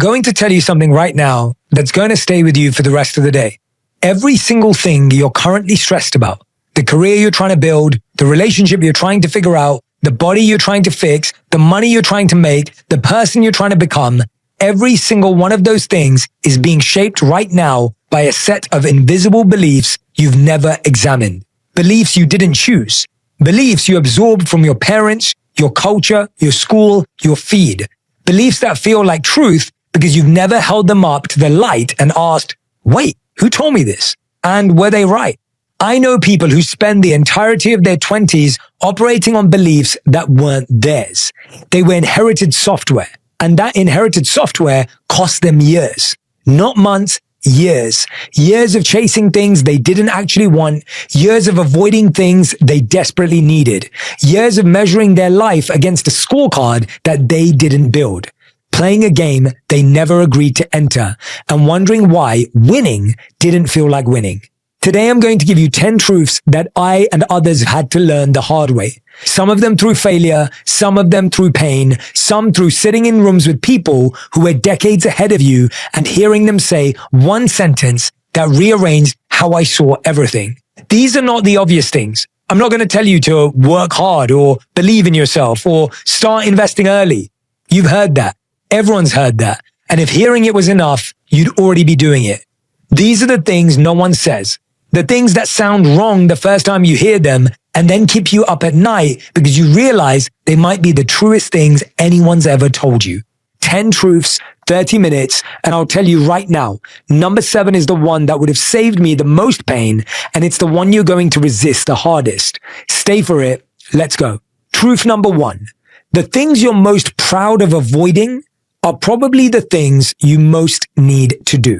going to tell you something right now that's going to stay with you for the rest of the day. Every single thing you're currently stressed about, the career you're trying to build, the relationship you're trying to figure out, the body you're trying to fix, the money you're trying to make, the person you're trying to become, every single one of those things is being shaped right now by a set of invisible beliefs you've never examined. Beliefs you didn't choose. Beliefs you absorbed from your parents, your culture, your school, your feed. Beliefs that feel like truth because you've never held them up to the light and asked, wait, who told me this? And were they right? I know people who spend the entirety of their 20s operating on beliefs that weren't theirs. They were inherited software, and that inherited software cost them years, not months, years. Years of chasing things they didn't actually want, years of avoiding things they desperately needed, years of measuring their life against a scorecard that they didn't build, playing a game they never agreed to enter, and wondering why winning didn't feel like winning. Today, I'm going to give you 10 truths that I and others had to learn the hard way. Some of them through failure, some of them through pain, some through sitting in rooms with people who were decades ahead of you and hearing them say one sentence that rearranged how I saw everything. These are not the obvious things. I'm not going to tell you to work hard or believe in yourself or start investing early. You've heard that. Everyone's heard that. And if hearing it was enough, you'd already be doing it. These are the things no one says. The things that sound wrong the first time you hear them and then keep you up at night because you realize they might be the truest things anyone's ever told you. 10 truths, 30 minutes, and I'll tell you right now, number 7 is the one that would have saved me the most pain, and it's the one you're going to resist the hardest. Stay for it. Let's go. Truth number 1. The things you're most proud of avoiding are probably the things you most need to do.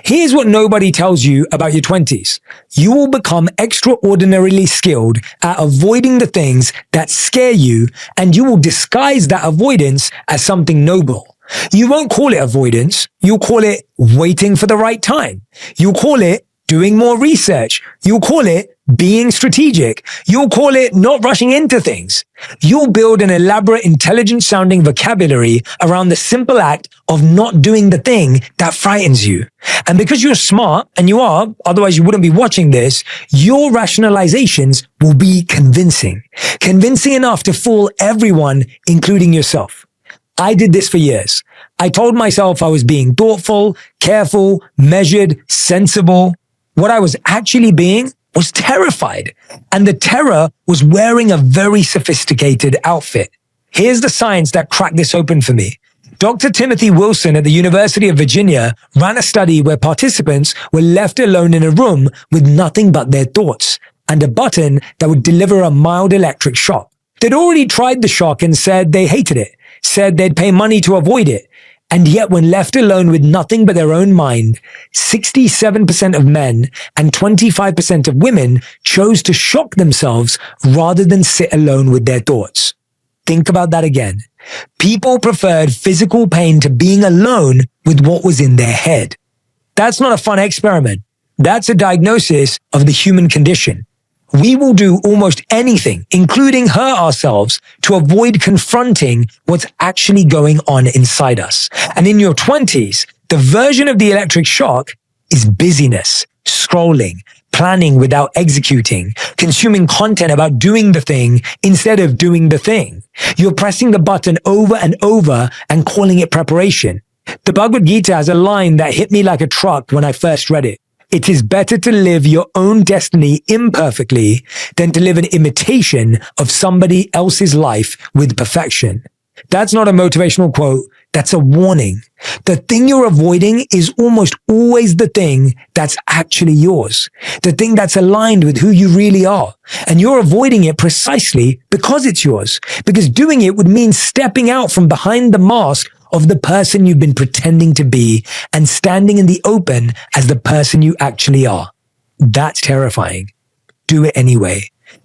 Here's what nobody tells you about your 20s. You will become extraordinarily skilled at avoiding the things that scare you, and you will disguise that avoidance as something noble. You won't call it avoidance. You'll call it waiting for the right time. You'll call it doing more research. You'll call it being strategic. You'll call it not rushing into things. You'll build an elaborate, intelligent-sounding vocabulary around the simple act of not doing the thing that frightens you. And because you're smart, and you are, otherwise you wouldn't be watching this, your rationalizations will be convincing. Convincing enough to fool everyone, including yourself. I did this for years. I told myself I was being thoughtful, careful, measured, sensible. What I was actually being was terrified, and the terror was wearing a very sophisticated outfit. Here's the science that cracked this open for me. Dr. Timothy Wilson at the University of Virginia ran a study where participants were left alone in a room with nothing but their thoughts and a button that would deliver a mild electric shock. They'd already tried the shock and said they hated it, said they'd pay money to avoid it. And yet when left alone with nothing but their own mind, 67% of men and 25% of women chose to shock themselves rather than sit alone with their thoughts. Think about that again. People preferred physical pain to being alone with what was in their head. That's not a fun experiment. That's a diagnosis of the human condition. We will do almost anything, including hurt ourselves, to avoid confronting what's actually going on inside us. And in your 20s, the version of the electric shock is busyness, scrolling, planning without executing, consuming content about doing the thing instead of doing the thing. You're pressing the button over and over and calling it preparation. The Bhagavad Gita has a line that hit me like a truck when I first read it. It is better to live your own destiny imperfectly than to live an imitation of somebody else's life with perfection. That's not a motivational quote. That's a warning. The thing you're avoiding is almost always the thing that's actually yours. The thing that's aligned with who you really are. And you're avoiding it precisely because it's yours. Because doing it would mean stepping out from behind the mask of the person you've been pretending to be and standing in the open as the person you actually are. That's terrifying. Do it anyway.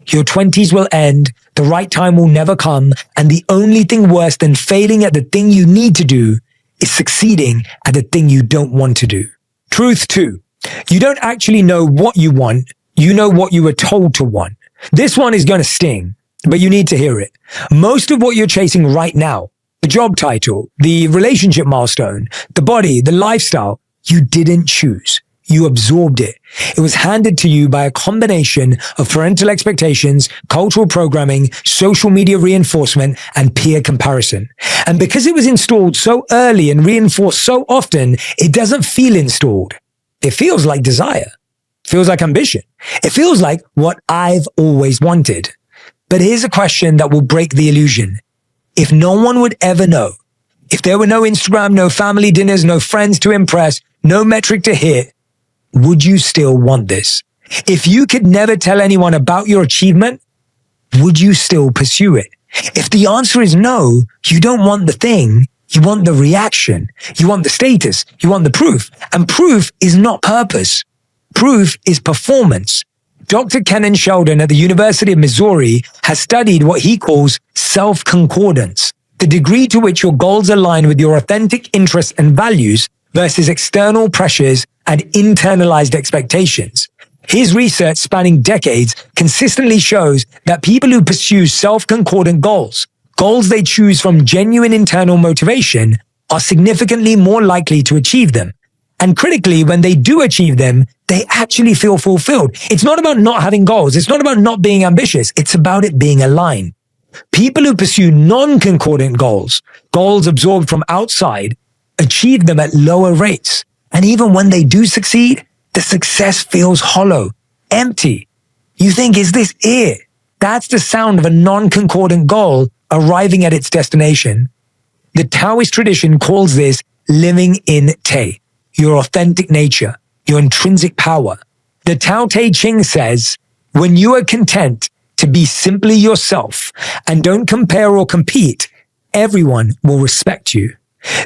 Your 20s will end, the right time will never come, and the only thing worse than failing at the thing you need to do is succeeding at the thing you don't want to do. Truth 2. You don't actually know what you want, you know what you were told to want. This one is going to sting, but you need to hear it. Most of what you're chasing right now, The job title, the relationship milestone, the body, the lifestyle, you didn't choose. You absorbed it. It was handed to you by a combination of parental expectations, cultural programming, social media reinforcement, and peer comparison. And because it was installed so early and reinforced so often, it doesn't feel installed. It feels like desire. It feels like ambition. It feels like what I've always wanted. But here's a question that will break the illusion. If no one would ever know, if there were no Instagram, no family dinners, no friends to impress, no metric to hit, would you still want this? If you could never tell anyone about your achievement, would you still pursue it? If the answer is no, you don't want the thing, you want the reaction, you want the status, you want the proof. And proof is not purpose. Proof is performance. Dr. Kenan Sheldon at the University of Missouri has studied what he calls self-concordance, the degree to which your goals align with your authentic interests and values versus external pressures and internalized expectations. His research spanning decades consistently shows that people who pursue self-concordant goals they choose from genuine internal motivation, are significantly more likely to achieve them. And critically, when they do achieve them, they actually feel fulfilled. It's not about not having goals. It's not about not being ambitious. It's about it being aligned. People who pursue non-concordant goals absorbed from outside, achieve them at lower rates. And even when they do succeed, the success feels hollow, empty. You think, is this it? That's the sound of a non-concordant goal arriving at its destination. The Taoist tradition calls this living in Te, your authentic nature, your intrinsic power. The Tao Te Ching says, when you are content to be simply yourself and don't compare or compete, everyone will respect you.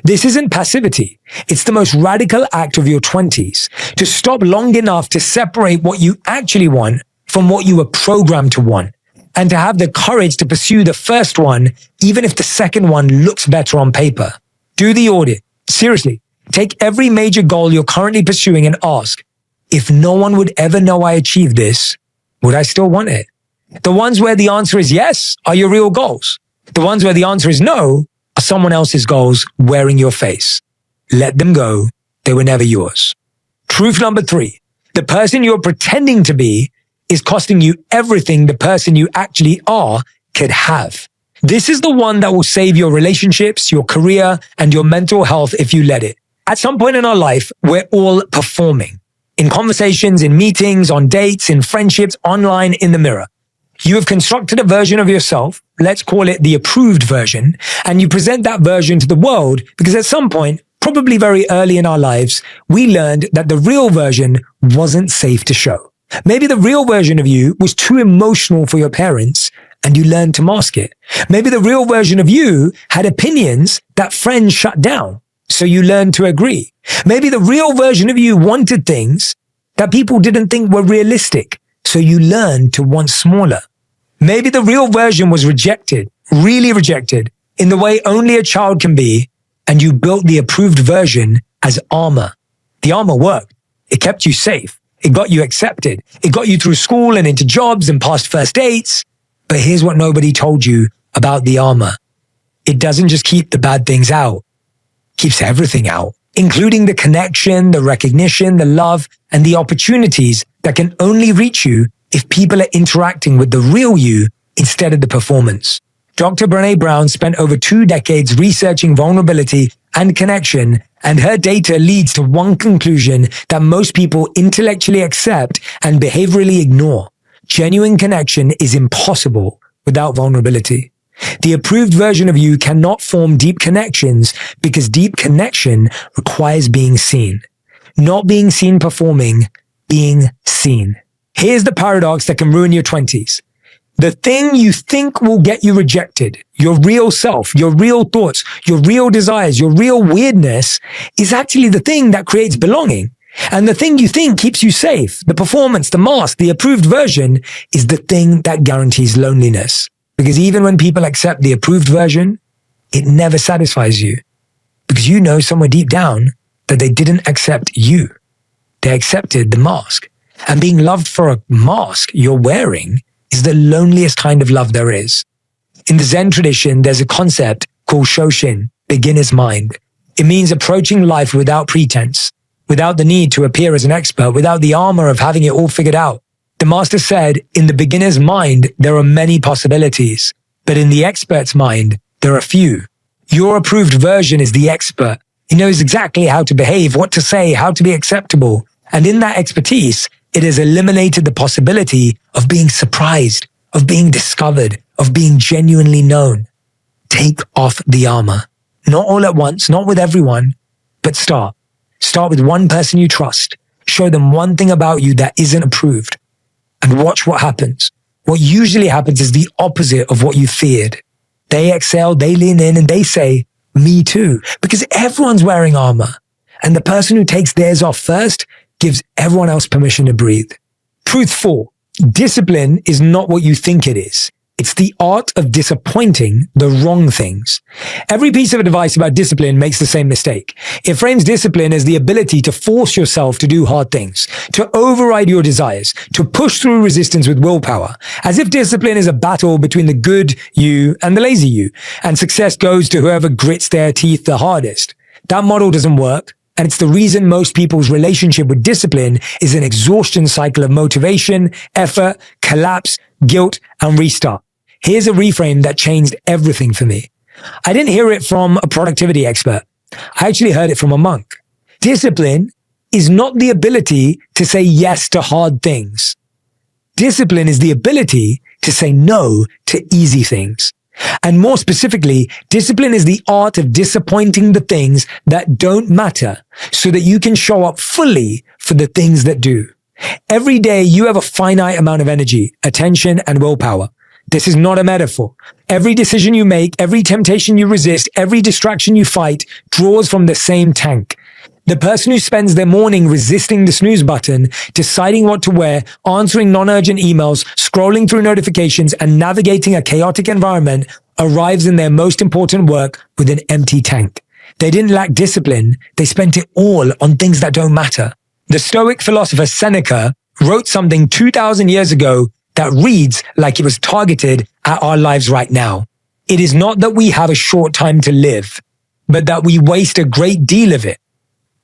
This isn't passivity. It's the most radical act of your 20s, to stop long enough to separate what you actually want from what you were programmed to want, and to have the courage to pursue the first one, even if the second one looks better on paper. Do the audit. Seriously, take every major goal you're currently pursuing and ask, if no one would ever know I achieved this, would I still want it? The ones where the answer is yes are your real goals. The ones where the answer is no are someone else's goals wearing your face. Let them go. They were never yours. Truth number 3. The person you're pretending to be is costing you everything the person you actually are could have. This is the one that will save your relationships, your career, and your mental health if you let it. At some point in our life, we're all performing. In conversations, in meetings, on dates, in friendships, online, in the mirror. You have constructed a version of yourself, let's call it the approved version, and you present that version to the world because at some point, probably very early in our lives, we learned that the real version wasn't safe to show. Maybe the real version of you was too emotional for your parents and you learned to mask it. Maybe the real version of you had opinions that friends shut down, so you learned to agree. Maybe the real version of you wanted things that people didn't think were realistic, so you learned to want smaller. Maybe the real version was rejected, really rejected, in the way only a child can be, and you built the approved version as armor. The armor worked. It kept you safe. It got you accepted. It got you through school and into jobs and past first dates. But here's what nobody told you about the armor. It doesn't just keep the bad things out. It keeps everything out, including the connection, the recognition, the love, and the opportunities that can only reach you if people are interacting with the real you instead of the performance. Dr. Brené Brown spent over 2 decades researching vulnerability and connection, and her data leads to one conclusion that most people intellectually accept and behaviorally ignore. Genuine connection is impossible without vulnerability. The approved version of you cannot form deep connections because deep connection requires being seen. Not being seen performing, being seen. Here's the paradox that can ruin your 20s. The thing you think will get you rejected, your real self, your real thoughts, your real desires, your real weirdness, is actually the thing that creates belonging. And the thing you think keeps you safe, the performance, the mask, the approved version, is the thing that guarantees loneliness. Because even when people accept the approved version, it never satisfies you. Because you know somewhere deep down that they didn't accept you. They accepted the mask. And being loved for a mask you're wearing is the loneliest kind of love there is. In the Zen tradition, there's a concept called Shoshin, beginner's mind. It means approaching life without pretense, without the need to appear as an expert, without the armor of having it all figured out. The master said, in the beginner's mind, there are many possibilities, but in the expert's mind, there are few. Your approved version is the expert. He knows exactly how to behave, what to say, how to be acceptable. And in that expertise, it has eliminated the possibility of being surprised, of being discovered, of being genuinely known. Take off the armor. Not all at once, not with everyone, but start. Start with one person you trust. Show them one thing about you that isn't approved. And watch what happens. What usually happens is the opposite of what you feared. They exhale, they lean in, and they say, me too, because everyone's wearing armor. And the person who takes theirs off first gives everyone else permission to breathe. Truth 4. Discipline is not what you think it is. It's the art of disappointing the wrong things. Every piece of advice about discipline makes the same mistake. It frames discipline as the ability to force yourself to do hard things, to override your desires, to push through resistance with willpower, as if discipline is a battle between the good you and the lazy you, and success goes to whoever grits their teeth the hardest. That model doesn't work. And it's the reason most people's relationship with discipline is an exhaustion cycle of motivation, effort, collapse, guilt, and restart. Here's a reframe that changed everything for me. I didn't hear it from a productivity expert. I actually heard it from a monk. Discipline is not the ability to say yes to hard things. Discipline is the ability to say no to easy things. And more specifically, discipline is the art of disappointing the things that don't matter so that you can show up fully for the things that do. Every day you have a finite amount of energy, attention, and willpower. This is not a metaphor. Every decision you make, every temptation you resist, every distraction you fight draws from the same tank. The person who spends their morning resisting the snooze button, deciding what to wear, answering non-urgent emails, scrolling through notifications, and navigating a chaotic environment arrives in their most important work with an empty tank. They didn't lack discipline. They spent it all on things that don't matter. The Stoic philosopher Seneca wrote something 2,000 years ago that reads like it was targeted at our lives right now. It is not that we have a short time to live, but that we waste a great deal of it.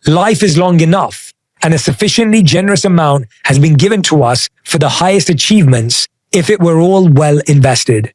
Life is long enough, and a sufficiently generous amount has been given to us for the highest achievements if it were all well invested.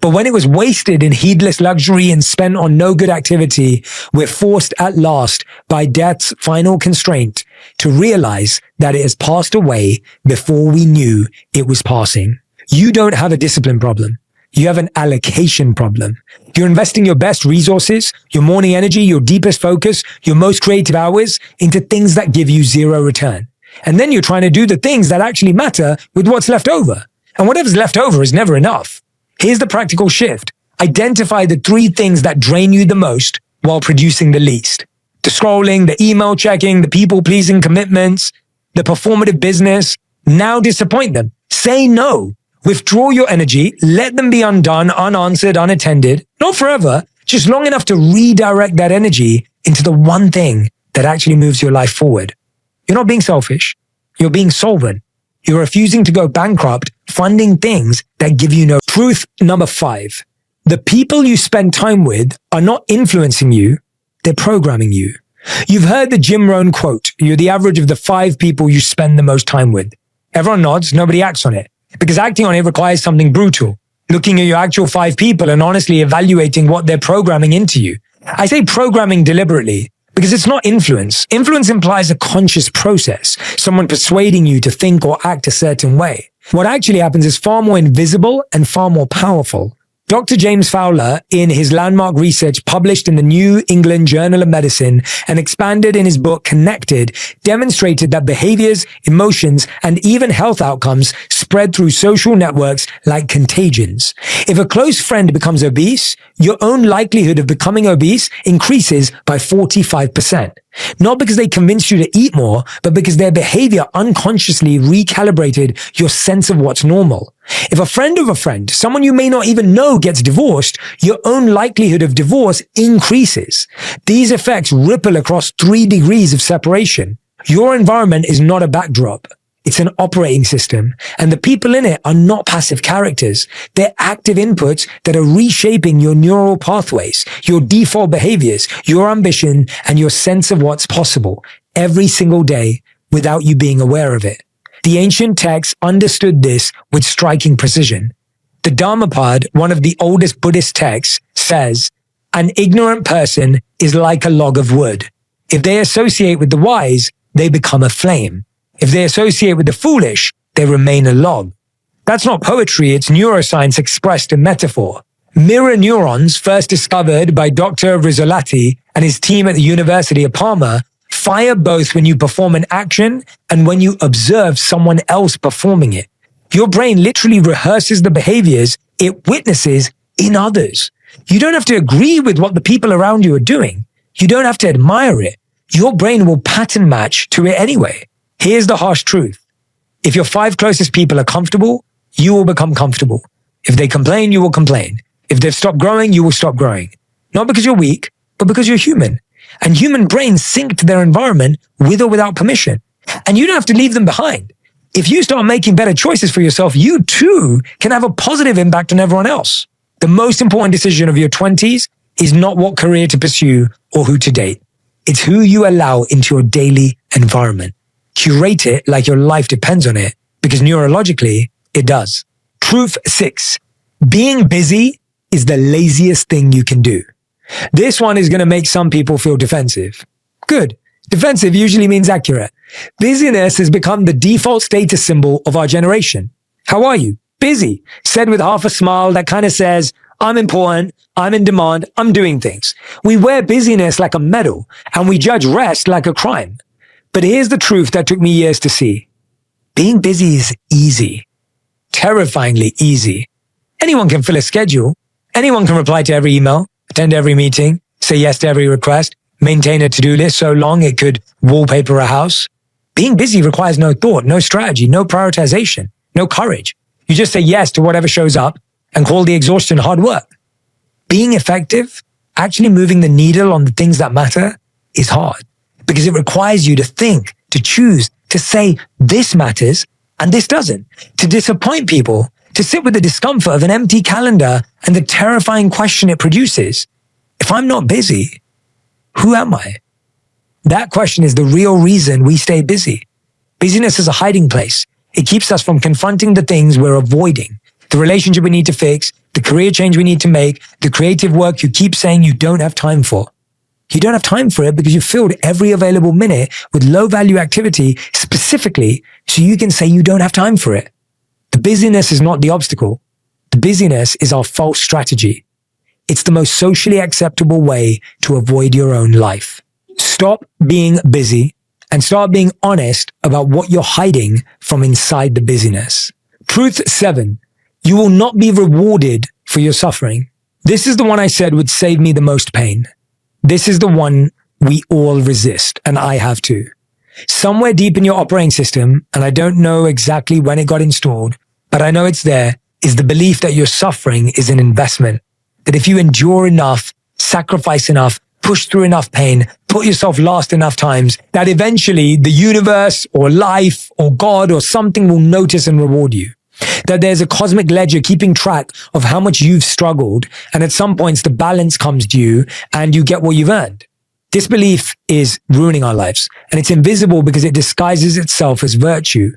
But when it was wasted in heedless luxury and spent on no good activity, we're forced at last by death's final constraint to realize that it has passed away before we knew it was passing. You don't have a discipline problem. You have an allocation problem. You're investing your best resources, your morning energy, your deepest focus, your most creative hours into things that give you zero return. And then you're trying to do the things that actually matter with what's left over. And whatever's left over is never enough. Here's the practical shift. Identify the 3 things that drain you the most while producing the least. The scrolling, the email checking, the people-pleasing commitments, the performative business. Now disappoint them. Say no. Withdraw your energy. Let them be undone, unanswered, unattended. Not forever, just long enough to redirect that energy into the one thing that actually moves your life forward. You're not being selfish. You're being solvent. You're refusing to go bankrupt, funding things that give you no truth. Number 5, the people you spend time with are not influencing you. They're programming you. You've heard the Jim Rohn quote, you're the average of the 5 people you spend the most time with. Everyone nods, nobody acts on it. Because acting on it requires something brutal. Looking at your actual 5 people and honestly evaluating what they're programming into you. I say programming deliberately because it's not influence. Influence implies a conscious process, someone persuading you to think or act a certain way. What actually happens is far more invisible and far more powerful. Dr. James Fowler, in his landmark research published in the New England Journal of Medicine and expanded in his book Connected, demonstrated that behaviors, emotions, and even health outcomes spread through social networks like contagions. If a close friend becomes obese, your own likelihood of becoming obese increases by 45%. Not because they convinced you to eat more, but because their behavior unconsciously recalibrated your sense of what's normal. If a friend of a friend, someone you may not even know, gets divorced, your own likelihood of divorce increases. These effects ripple across 3 degrees of separation. Your environment is not a backdrop. It's an operating system, and the people in it are not passive characters. They're active inputs that are reshaping your neural pathways, your default behaviors, your ambition, and your sense of what's possible every single day without you being aware of it. The ancient texts understood this with striking precision. The Dharmapada, one of the oldest Buddhist texts, says, "An ignorant person is like a log of wood. If they associate with the wise, they become a flame. If they associate with the foolish, they remain a log." That's not poetry, it's neuroscience expressed in metaphor. Mirror neurons, first discovered by Dr. Rizzolatti and his team at the University of Parma, fire both when you perform an action and when you observe someone else performing it. Your brain literally rehearses the behaviors it witnesses in others. You don't have to agree with what the people around you are doing. You don't have to admire it. Your brain will pattern match to it anyway. Here's the harsh truth. If your 5 closest people are comfortable, you will become comfortable. If they complain, you will complain. If they've stopped growing, you will stop growing. Not because you're weak, but because you're human. And human brains sync to their environment with or without permission. And you don't have to leave them behind. If you start making better choices for yourself, you too can have a positive impact on everyone else. The most important decision of your 20s is not what career to pursue or who to date. It's who you allow into your daily environment. Curate it like your life depends on it, because neurologically, it does. Truth 6. Being busy is the laziest thing you can do. This one is going to make some people feel defensive. Good. Defensive usually means accurate. Busyness has become the default status symbol of our generation. How are you? Busy. Said with half a smile that kind of says, I'm important, I'm in demand, I'm doing things. We wear busyness like a medal, and we judge rest like a crime. But here's the truth that took me years to see. Being busy is easy. Terrifyingly easy. Anyone can fill a schedule. Anyone can reply to every email, attend every meeting, say yes to every request, maintain a to-do list so long it could wallpaper a house. Being busy requires no thought, no strategy, no prioritization, no courage. You just say yes to whatever shows up and call the exhaustion hard work. Being effective, actually moving the needle on the things that matter, is hard because it requires you to think, to choose, to say this matters and this doesn't, to disappoint people, to sit with the discomfort of an empty calendar and the terrifying question it produces. If I'm not busy, who am I? That question is the real reason we stay busy. Busyness is a hiding place. It keeps us from confronting the things we're avoiding, the relationship we need to fix, the career change we need to make, the creative work you keep saying you don't have time for. You don't have time for it because you filled every available minute with low-value activity specifically so you can say you don't have time for it. The busyness is not the obstacle. The busyness is our false strategy. It's the most socially acceptable way to avoid your own life. Stop being busy and start being honest about what you're hiding from inside the busyness. Truth 7. You will not be rewarded for your suffering. This is the one I said would save me the most pain. This is the one we all resist, and I have too. Somewhere deep in your operating system, and I don't know exactly when it got installed, but I know it's there, is the belief that your suffering is an investment. That if you endure enough, sacrifice enough, push through enough pain, put yourself last enough times, that eventually the universe or life or God or something will notice and reward you. That there's a cosmic ledger keeping track of how much you've struggled, and at some points the balance comes due and you get what you've earned. This belief is ruining our lives, and it's invisible because it disguises itself as virtue.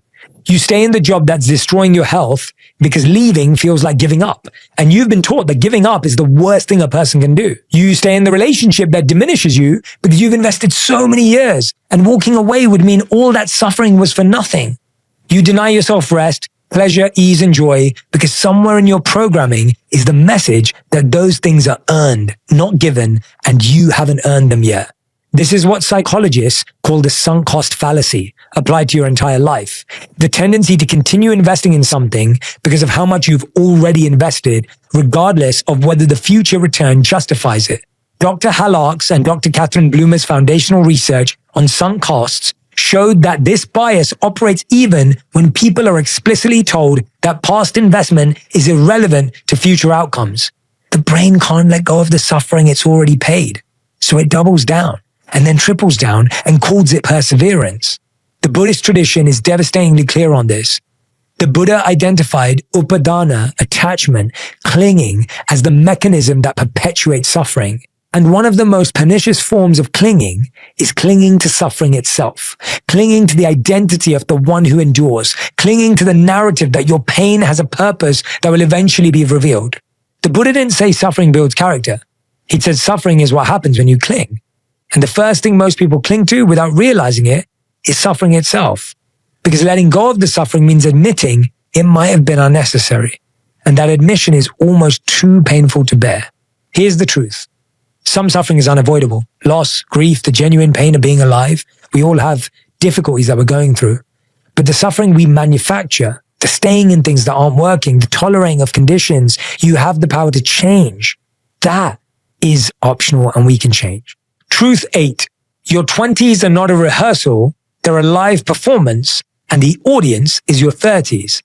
You stay in the job that's destroying your health because leaving feels like giving up. And you've been taught that giving up is the worst thing a person can do. You stay in the relationship that diminishes you because you've invested so many years, and walking away would mean all that suffering was for nothing. You deny yourself rest, pleasure, ease, and joy because somewhere in your programming is the message that those things are earned, not given, and you haven't earned them yet. This is what psychologists call the sunk cost fallacy applied to your entire life. The tendency to continue investing in something because of how much you've already invested, regardless of whether the future return justifies it. Dr. Hal Arks and Dr. Catherine Bloomer's foundational research on sunk costs showed that this bias operates even when people are explicitly told that past investment is irrelevant to future outcomes. The brain can't let go of the suffering it's already paid, so it doubles down and then triples down and calls it perseverance. The The Buddhist tradition is devastatingly clear on this. The Buddha identified upadana, attachment, clinging, as the mechanism that perpetuates suffering. And one of the most pernicious forms of clinging is clinging to suffering itself, clinging to the identity of the one who endures, clinging to the narrative that your pain has a purpose that will eventually be revealed. The Buddha didn't say suffering builds character. He said suffering is what happens when you cling. And the first thing most people cling to without realizing it is suffering itself. Because letting go of the suffering means admitting it might have been unnecessary. And that admission is almost too painful to bear. Here's the truth. Some suffering is unavoidable. Loss, grief, the genuine pain of being alive. We all have difficulties that we're going through. But the suffering we manufacture, the staying in things that aren't working, the tolerating of conditions you have the power to change, that is optional and we can change. Truth 8. Your 20s are not a rehearsal. They're a live performance, and the audience is your 30s.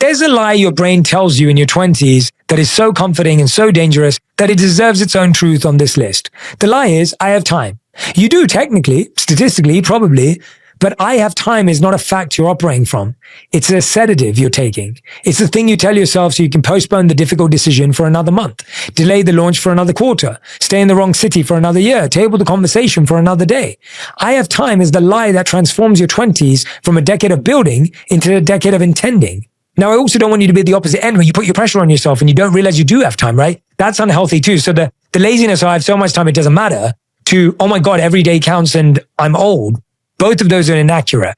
There's a lie your brain tells you in your 20s that is so comforting and so dangerous that it deserves its own truth on this list. The lie is, I have time. You do technically, statistically, probably, but I have time is not a fact you're operating from. It's a sedative you're taking. It's the thing you tell yourself so you can postpone the difficult decision for another month, delay the launch for another quarter, stay in the wrong city for another year, table the conversation for another day. I have time is the lie that transforms your 20s from a decade of building into a decade of intending. Now, I also don't want you to be at the opposite end where you put your pressure on yourself and you don't realize you do have time, right? That's unhealthy too. So the laziness, I have so much time, it doesn't matter, to, oh my God, every day counts and I'm old. Both of those are inaccurate.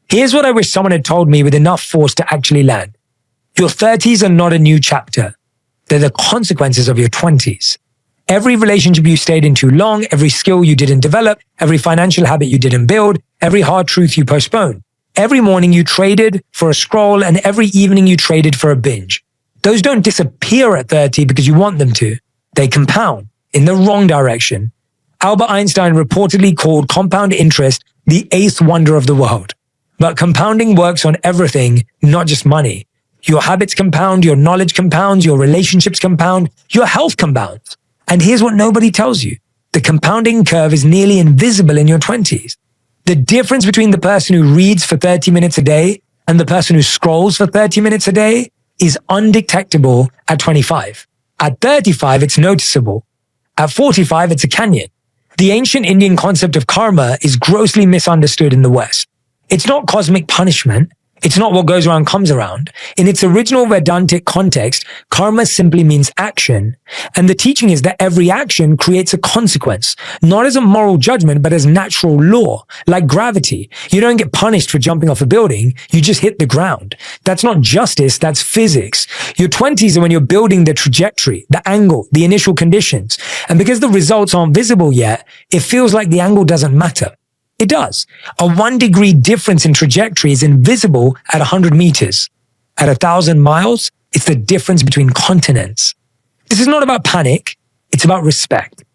Here's what I wish someone had told me with enough force to actually land. Your 30s are not a new chapter. They're the consequences of your 20s. Every relationship you stayed in too long, every skill you didn't develop, every financial habit you didn't build, every hard truth you postponed. Every morning you traded for a scroll and every evening you traded for a binge. Those don't disappear at 30 because you want them to. They compound in the wrong direction. Albert Einstein reportedly called compound interest the eighth wonder of the world. But compounding works on everything, not just money. Your habits compound, your knowledge compounds, your relationships compound, your health compounds. And here's what nobody tells you. The compounding curve is nearly invisible in your 20s. The difference between the person who reads for 30 minutes a day and the person who scrolls for 30 minutes a day is undetectable at 25. At 35, it's noticeable. At 45, it's a canyon. The ancient Indian concept of karma is grossly misunderstood in the West. It's not cosmic punishment. It's not what goes around comes around. In its original Vedantic context, karma simply means action. And the teaching is that every action creates a consequence, not as a moral judgment, but as natural law, like gravity. You don't get punished for jumping off a building. You just hit the ground. That's not justice. That's physics. Your 20s are when you're building the trajectory, the angle, the initial conditions. And because the results aren't visible yet, it feels like the angle doesn't matter. It does. A 1 degree difference in trajectory is invisible at 100 meters. At 1,000 miles, it's the difference between continents. This is not about panic. It's about respect.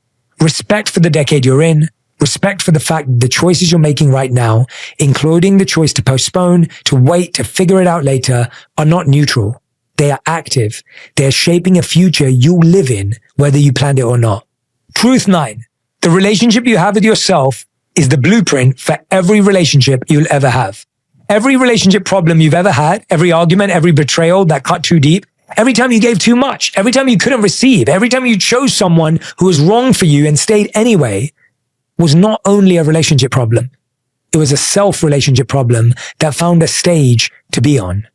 Respect for the decade you're in. Respect for the fact that the choices you're making right now, including the choice to postpone, to wait, to figure it out later, are not neutral. They are active. They are shaping a future you'll live in, whether you planned it or not. Truth 9. The relationship you have with yourself is the blueprint for every relationship you'll ever have. Every relationship problem you've ever had, every argument, every betrayal that cut too deep, every time you gave too much, every time you couldn't receive, every time you chose someone who was wrong for you and stayed anyway, was not only a relationship problem. It was a self-relationship problem that found a stage to be on.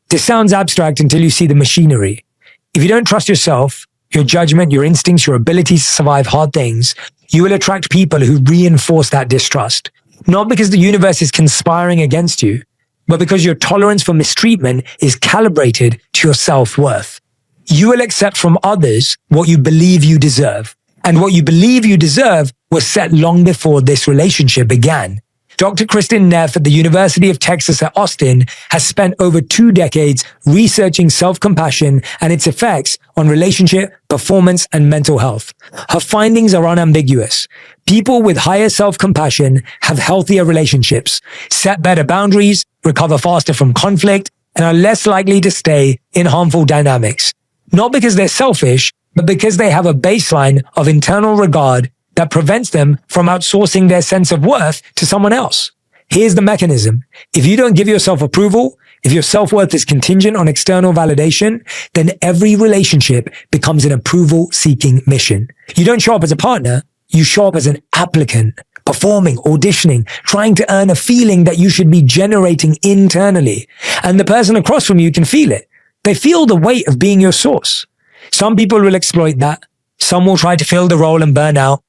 This sounds abstract until you see the machinery. If you don't trust yourself, your judgment, your instincts, your ability to survive hard things, you will attract people who reinforce that distrust. Not because the universe is conspiring against you, but because your tolerance for mistreatment is calibrated to your self-worth. You will accept from others what you believe you deserve. And what you believe you deserve was set long before this relationship began. Dr. Kristin Neff at the University of Texas at Austin has spent over 2 decades researching self-compassion and its effects on relationship, performance, and mental health. Her findings are unambiguous. People with higher self-compassion have healthier relationships, set better boundaries, recover faster from conflict, and are less likely to stay in harmful dynamics. Not because they're selfish, but because they have a baseline of internal regard that prevents them from outsourcing their sense of worth to someone else. Here's the mechanism. If you don't give yourself approval, if your self-worth is contingent on external validation, then every relationship becomes an approval-seeking mission. You don't show up as a partner, you show up as an applicant, performing, auditioning, trying to earn a feeling that you should be generating internally. And the person across from you can feel it. They feel the weight of being your source. Some people will exploit that. Some will try to fill the role and burn out.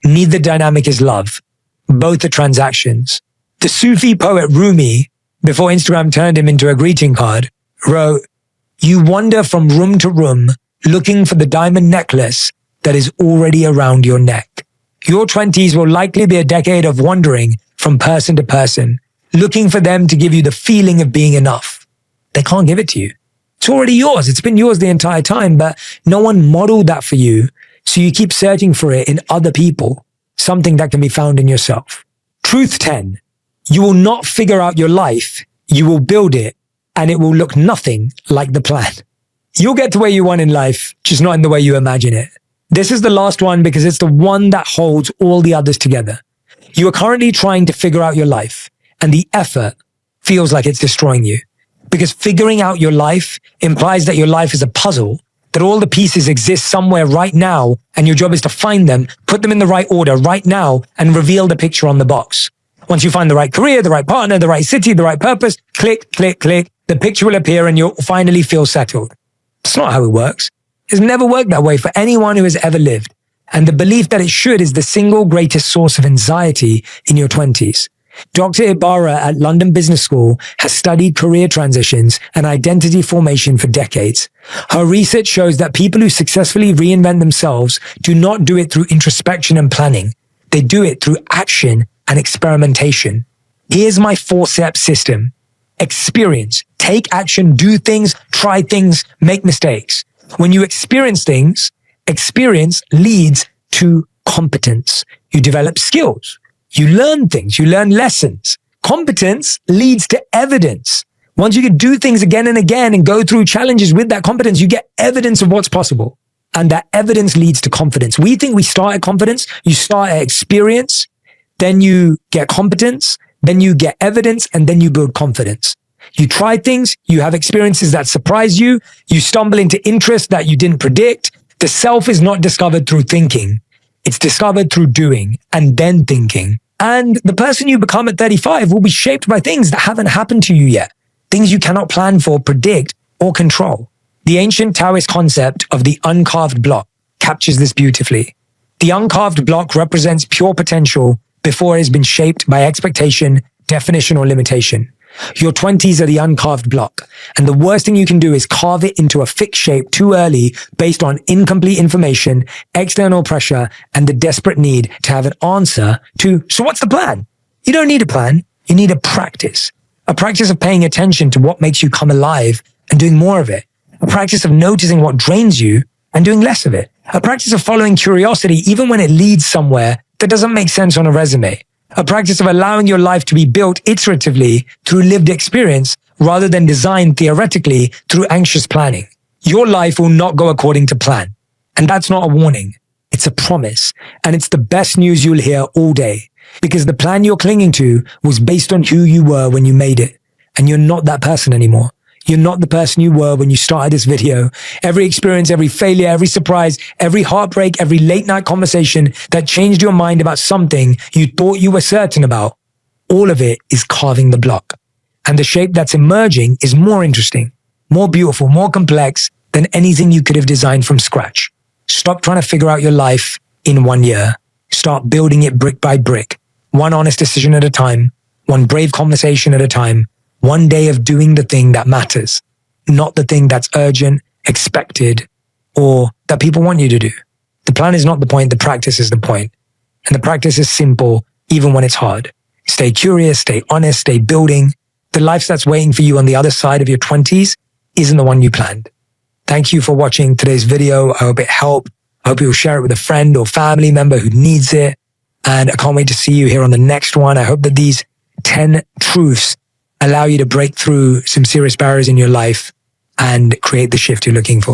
Neither dynamic is love. Both are transactions. The Sufi poet Rumi, before Instagram turned him into a greeting card, wrote, "You wander from room to room looking for the diamond necklace that is already around your neck." Your 20s will likely be a decade of wandering from person to person, looking for them to give you the feeling of being enough. They can't give it to you. It's already yours. It's been yours the entire time, but no one modeled that for you. So you keep searching for it in other people, something that can be found in yourself. Truth 10. You will not figure out your life. You will build it, and it will look nothing like the plan. You'll get to where you want in life, just not in the way you imagine it. This is the last one because it's the one that holds all the others together. You are currently trying to figure out your life, and the effort feels like it's destroying you. Because figuring out your life implies that your life is a puzzle, that all the pieces exist somewhere right now, and your job is to find them, put them in the right order right now, and reveal the picture on the box. Once you find the right career, the right partner, the right city, the right purpose, click, click, click, the picture will appear and you'll finally feel settled. It's not how it works. It's never worked that way for anyone who has ever lived. And the belief that it should is the single greatest source of anxiety in your 20s. Dr. Ibarra at London Business School has studied career transitions and identity formation for decades. Her research shows that people who successfully reinvent themselves do not do it through introspection and planning. They do it through action and experimentation. Here's my 4-step system. Experience. Take action, do things, try things, make mistakes. When you experience things, experience leads to competence. You develop skills. You learn things. You learn lessons. Competence leads to evidence. Once you can do things again and again and go through challenges with that competence, you get evidence of what's possible. And that evidence leads to confidence. We think we start at confidence. You start at experience. Then you get competence, then you get evidence, and then you build confidence. You try things, you have experiences that surprise you, you stumble into interests that you didn't predict. The self is not discovered through thinking. It's discovered through doing and then thinking. And the person you become at 35 will be shaped by things that haven't happened to you yet. Things you cannot plan for, predict, or control. The ancient Taoist concept of the uncarved block captures this beautifully. The uncarved block represents pure potential before it has been shaped by expectation, definition, or limitation. Your 20s are the uncarved block, and the worst thing you can do is carve it into a fixed shape too early based on incomplete information, external pressure, and the desperate need to have an answer to, so what's the plan? You don't need a plan. You need a practice of paying attention to what makes you come alive and doing more of it, a practice of noticing what drains you and doing less of it, a practice of following curiosity even when it leads somewhere that doesn't make sense on a resume. A practice of allowing your life to be built iteratively through lived experience rather than designed theoretically through anxious planning. Your life will not go according to plan. And that's not a warning. It's a promise. And it's the best news you'll hear all day. Because the plan you're clinging to was based on who you were when you made it. And you're not that person anymore. You're not the person you were when you started this video. Every experience, every failure, every surprise, every heartbreak, every late night conversation that changed your mind about something you thought you were certain about, all of it is carving the block. And the shape that's emerging is more interesting, more beautiful, more complex than anything you could have designed from scratch. Stop trying to figure out your life in 1 year. Start building it brick by brick, one honest decision at a time, one brave conversation at a time, one day of doing the thing that matters, not the thing that's urgent, expected, or that people want you to do. The plan is not the point, the practice is the point. And the practice is simple, even when it's hard. Stay curious, stay honest, stay building. The life that's waiting for you on the other side of your 20s isn't the one you planned. Thank you for watching today's video. I hope it helped. I hope you'll share it with a friend or family member who needs it. And I can't wait to see you here on the next one. I hope that these 10 truths allow you to break through some serious barriers in your life and create the shift you're looking for.